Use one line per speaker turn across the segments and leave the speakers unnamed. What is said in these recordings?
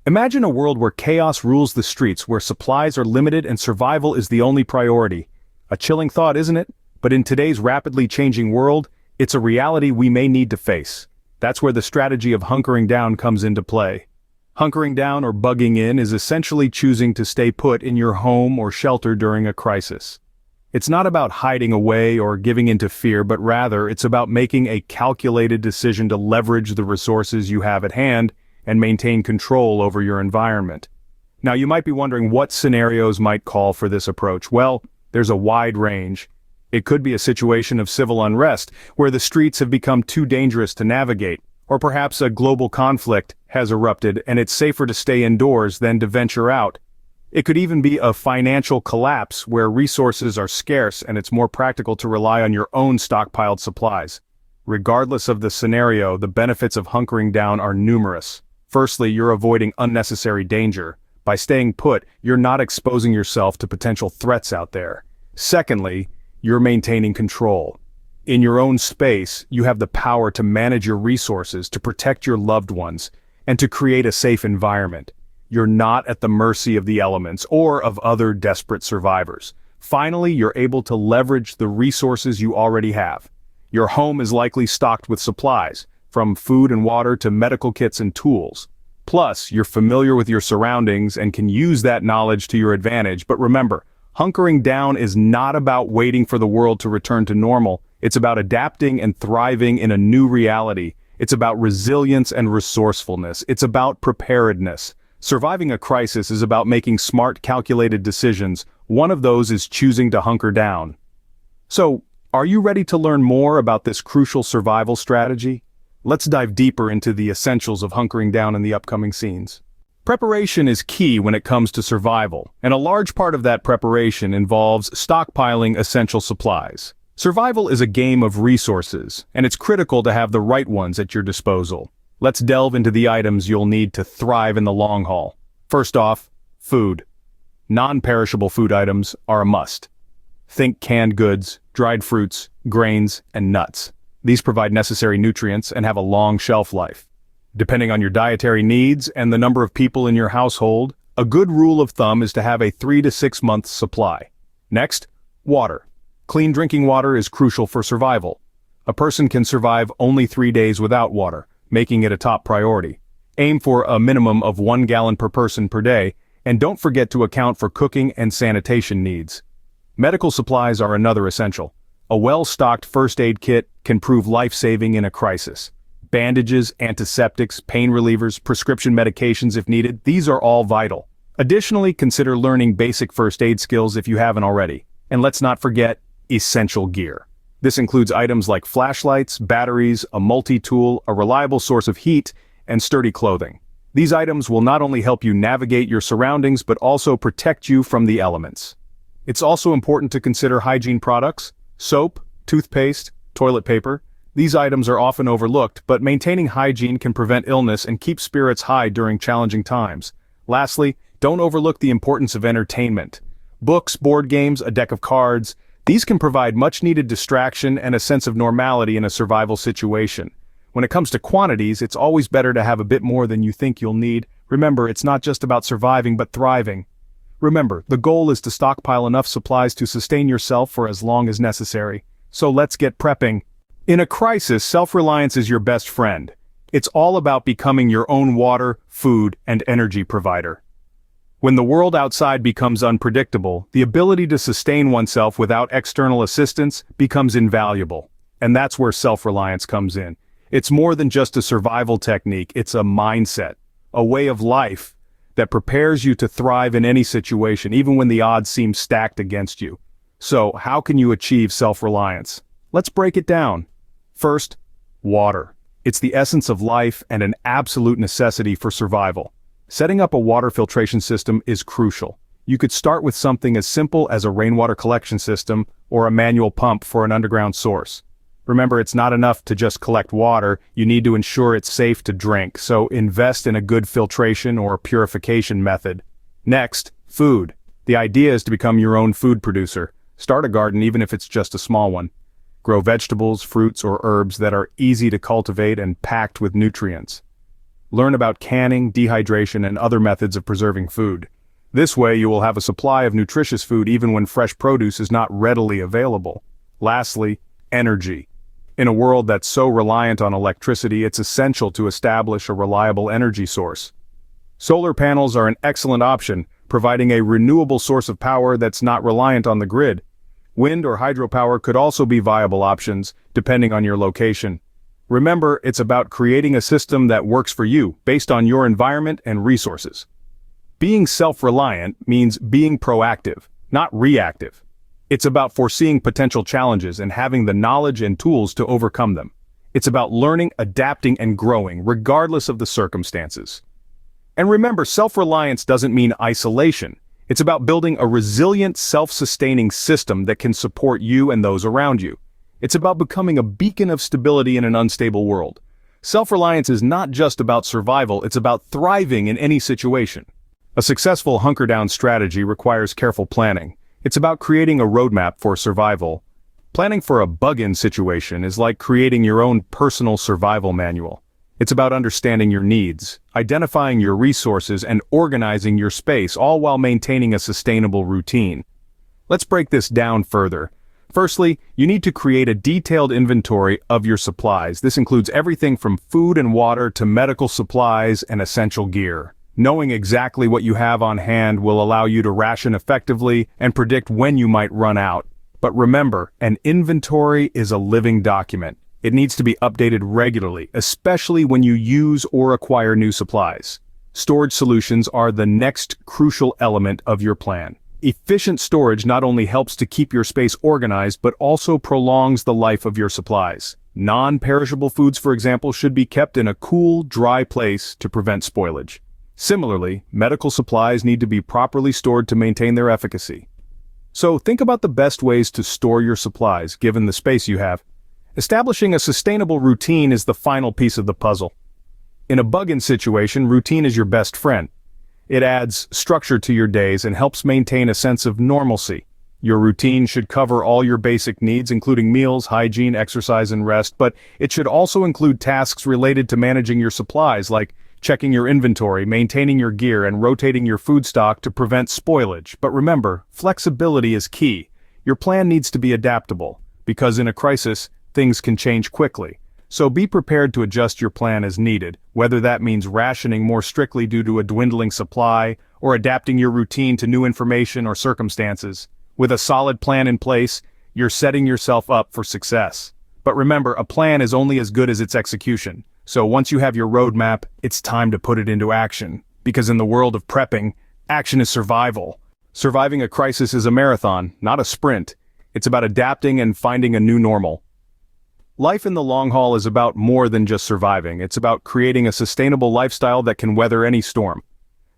Imagine a world where chaos rules the streets, where supplies are limited and survival is the only priority. A chilling thought, isn't it? But in today's rapidly changing world, it's a reality we may need to face. That's where the strategy of hunkering down comes into play. Hunkering down or bugging in is essentially choosing to stay put in your home or shelter during a crisis. It's not about hiding away or giving into fear, but rather it's about making a calculated decision to leverage the resources you have at hand and maintain control over your environment. Now you might be wondering what scenarios might call for this approach. Well, there's a wide range. It could be a situation of civil unrest, where the streets have become too dangerous to navigate, or perhaps a global conflict has erupted and it's safer to stay indoors than to venture out. It could even be a financial collapse where resources are scarce and it's more practical to rely on your own stockpiled supplies. Regardless of the scenario, the benefits of hunkering down are numerous. Firstly, you're avoiding unnecessary danger. By staying put, you're not exposing yourself to potential threats out there. Secondly, you're maintaining control. In your own space, you have the power to manage your resources, to protect your loved ones, and to create a safe environment. You're not at the mercy of the elements or of other desperate survivors. Finally, you're able to leverage the resources you already have. Your home is likely stocked with supplies, from food and water to medical kits and tools. Plus, you're familiar with your surroundings and can use that knowledge to your advantage. But remember, hunkering down is not about waiting for the world to return to normal. It's about adapting and thriving in a new reality. It's about resilience and resourcefulness. It's about preparedness. Surviving a crisis is about making smart, calculated decisions. One of those is choosing to hunker down. So, are you ready to learn more about this crucial survival strategy? Let's dive deeper into the essentials of hunkering down in the upcoming scenes. Preparation is key when it comes to survival, and a large part of that preparation involves stockpiling essential supplies. Survival is a game of resources, and it's critical to have the right ones at your disposal. Let's delve into the items you'll need to thrive in the long haul. First off, food. Non-perishable food items are a must. Think canned goods, dried fruits, grains, and nuts. These provide necessary nutrients and have a long shelf life. Depending on your dietary needs and the number of people in your household, a good rule of thumb is to have a 3 to 6 month supply. Next, water. Clean drinking water is crucial for survival. A person can survive only 3 days without water, making it a top priority. Aim for a minimum of 1 gallon per person per day, and don't forget to account for cooking and sanitation needs. Medical supplies are another essential. A well-stocked first aid kit can prove life-saving in a crisis. Bandages, antiseptics, pain relievers, prescription medications if needed, these are all vital. Additionally, consider learning basic first aid skills if you haven't already. And let's not forget essential gear. This includes items like flashlights, batteries, a multi-tool, a reliable source of heat, and sturdy clothing. These items will not only help you navigate your surroundings but also protect you from the elements. It's also important to consider hygiene products. Soap, toothpaste, toilet paper. These items are often overlooked, but maintaining hygiene can prevent illness and keep spirits high during challenging times. Lastly, don't overlook the importance of entertainment. Books, board games, a deck of cards, these can provide much-needed distraction and a sense of normality in a survival situation. When it comes to quantities, it's always better to have a bit more than you think you'll need. Remember, it's not just about surviving but thriving. Remember, the goal is to stockpile enough supplies to sustain yourself for as long as necessary. So let's get prepping. In a crisis, self-reliance is your best friend. It's all about becoming your own water, food, and energy provider. When the world outside becomes unpredictable, the ability to sustain oneself without external assistance becomes invaluable. And that's where self-reliance comes in. It's more than just a survival technique, it's a mindset, a way of life that prepares you to thrive in any situation, even when the odds seem stacked against you. So, how can you achieve self-reliance? Let's break it down. First, water. It's the essence of life and an absolute necessity for survival. Setting up a water filtration system is crucial. You could start with something as simple as a rainwater collection system or a manual pump for an underground source. Remember, it's not enough to just collect water, you need to ensure it's safe to drink, so invest in a good filtration or purification method. Next, food. The idea is to become your own food producer. Start a garden even if it's just a small one. Grow vegetables, fruits, or herbs that are easy to cultivate and packed with nutrients. Learn about canning, dehydration, and other methods of preserving food. This way you will have a supply of nutritious food even when fresh produce is not readily available. Lastly, energy. In a world that's so reliant on electricity, it's essential to establish a reliable energy source. Solar panels are an excellent option, providing a renewable source of power that's not reliant on the grid. Wind or hydropower could also be viable options, depending on your location. Remember, it's about creating a system that works for you, based on your environment and resources. Being self-reliant means being proactive, not reactive. It's about foreseeing potential challenges and having the knowledge and tools to overcome them. It's about learning, adapting, and growing, regardless of the circumstances. And remember, self-reliance doesn't mean isolation. It's about building a resilient, self-sustaining system that can support you and those around you. It's about becoming a beacon of stability in an unstable world. Self-reliance is not just about survival, it's about thriving in any situation. A successful hunker-down strategy requires careful planning. It's about creating a roadmap for survival. Planning for a bug-in situation is like creating your own personal survival manual. It's about understanding your needs, identifying your resources, and organizing your space, all while maintaining a sustainable routine. Let's break this down further. Firstly, you need to create a detailed inventory of your supplies. This includes everything from food and water to medical supplies and essential gear. Knowing exactly what you have on hand will allow you to ration effectively and predict when you might run out. But remember, an inventory is a living document. It needs to be updated regularly, especially when you use or acquire new supplies. Storage solutions are the next crucial element of your plan. Efficient storage not only helps to keep your space organized, but also prolongs the life of your supplies. Non-perishable foods, for example, should be kept in a cool, dry place to prevent spoilage. Similarly, medical supplies need to be properly stored to maintain their efficacy. So think about the best ways to store your supplies, given the space you have. Establishing a sustainable routine is the final piece of the puzzle. In a bug-in situation, routine is your best friend. It adds structure to your days and helps maintain a sense of normalcy. Your routine should cover all your basic needs, including meals, hygiene, exercise, and rest, but it should also include tasks related to managing your supplies, like checking your inventory, maintaining your gear, and rotating your food stock to prevent spoilage. But remember, flexibility is key. Your plan needs to be adaptable, because in a crisis, things can change quickly. So be prepared to adjust your plan as needed, whether that means rationing more strictly due to a dwindling supply, or adapting your routine to new information or circumstances. With a solid plan in place, you're setting yourself up for success. But remember, a plan is only as good as its execution. So once you have your roadmap, it's time to put it into action. Because in the world of prepping, action is survival. Surviving a crisis is a marathon, not a sprint. It's about adapting and finding a new normal. Life in the long haul is about more than just surviving. It's about creating a sustainable lifestyle that can weather any storm.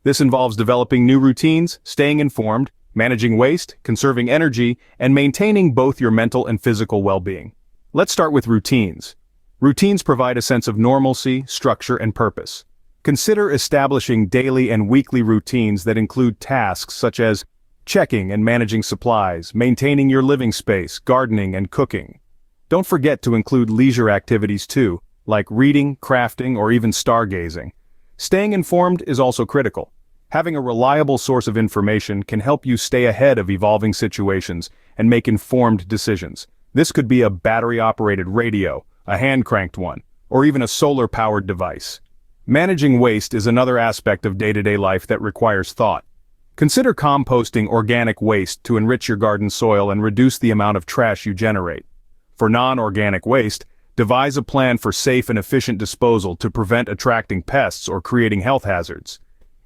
This involves developing new routines, staying informed, managing waste, conserving energy, and maintaining both your mental and physical well-being. Let's start with routines. Routines provide a sense of normalcy, structure, and purpose. Consider establishing daily and weekly routines that include tasks such as checking and managing supplies, maintaining your living space, gardening, and cooking. Don't forget to include leisure activities too, like reading, crafting, or even stargazing. Staying informed is also critical. Having a reliable source of information can help you stay ahead of evolving situations and make informed decisions. This could be a battery-operated radio, a hand-cranked one, or even a solar-powered device. Managing waste is another aspect of day-to-day life that requires thought. Consider composting organic waste to enrich your garden soil and reduce the amount of trash you generate. For non-organic waste, devise a plan for safe and efficient disposal to prevent attracting pests or creating health hazards.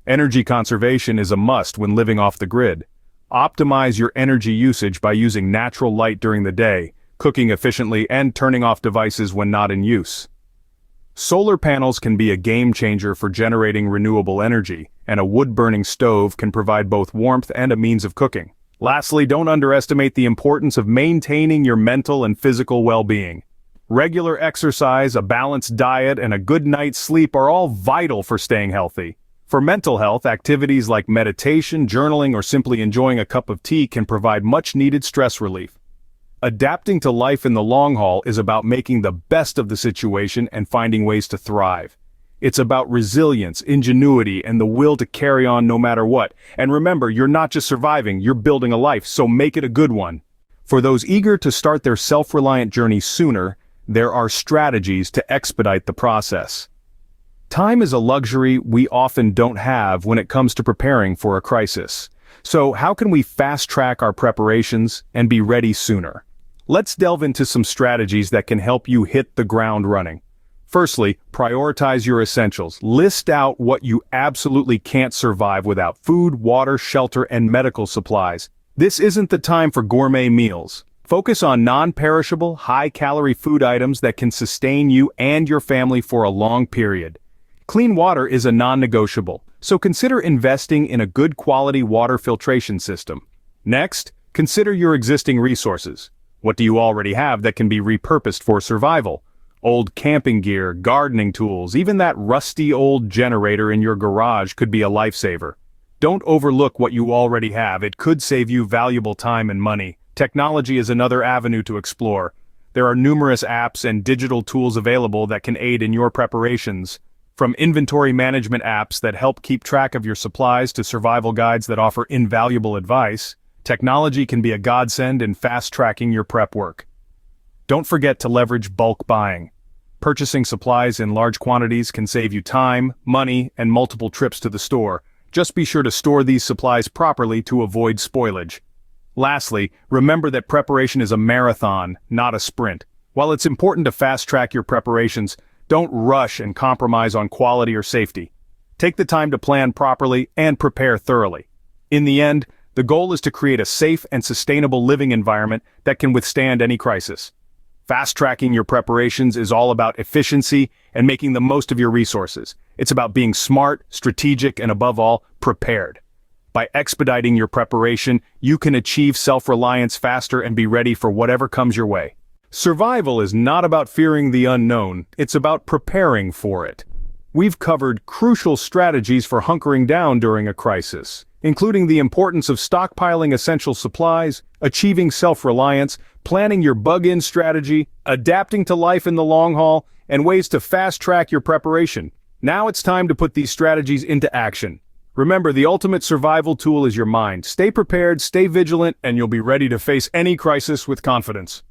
Energy conservation is a must when living off the grid. Optimize your energy usage by using natural light during the day, cooking efficiently, and turning off devices when not in use. Solar panels can be a game changer for generating renewable energy, and a wood-burning stove can provide both warmth and a means of cooking. Lastly, don't underestimate the importance of maintaining your mental and physical well-being. Regular exercise, a balanced diet, and a good night's sleep are all vital for staying healthy. For mental health, activities like meditation, journaling, or simply enjoying a cup of tea can provide much-needed stress relief. Adapting to life in the long haul is about making the best of the situation and finding ways to thrive. It's about resilience, ingenuity, and the will to carry on no matter what. And remember, you're not just surviving, you're building a life, so make it a good one. For those eager to start their self-reliant journey sooner, there are strategies to expedite the process. Time is a luxury we often don't have when it comes to preparing for a crisis. So how can we fast-track our preparations and be ready sooner? Let's delve into some strategies that can help you hit the ground running. Firstly, prioritize your essentials. List out what you absolutely can't survive without: food, water, shelter, and medical supplies. This isn't the time for gourmet meals. Focus on non-perishable, high-calorie food items that can sustain you and your family for a long period. Clean water is a non-negotiable, so consider investing in a good quality water filtration system. Next, consider your existing resources. What do you already have that can be repurposed for survival? Old camping gear, gardening tools, even that rusty old generator in your garage could be a lifesaver. Don't overlook what you already have. It could save you valuable time and money. Technology is another avenue to explore. There are numerous apps and digital tools available that can aid in your preparations. From inventory management apps that help keep track of your supplies to survival guides that offer invaluable advice, technology can be a godsend in fast-tracking your prep work. Don't forget to leverage bulk buying. Purchasing supplies in large quantities can save you time, money, and multiple trips to the store. Just be sure to store these supplies properly to avoid spoilage. Lastly, remember that preparation is a marathon, not a sprint. While it's important to fast-track your preparations, don't rush and compromise on quality or safety. Take the time to plan properly and prepare thoroughly. In the end, the goal is to create a safe and sustainable living environment that can withstand any crisis. Fast-tracking your preparations is all about efficiency and making the most of your resources. It's about being smart, strategic, and above all, prepared. By expediting your preparation, you can achieve self-reliance faster and be ready for whatever comes your way. Survival is not about fearing the unknown, it's about preparing for it. We've covered crucial strategies for hunkering down during a crisis, including the importance of stockpiling essential supplies, achieving self-reliance, planning your bug-in strategy, adapting to life in the long haul, and ways to fast-track your preparation. Now it's time to put these strategies into action. Remember, the ultimate survival tool is your mind. Stay prepared, stay vigilant, and you'll be ready to face any crisis with confidence.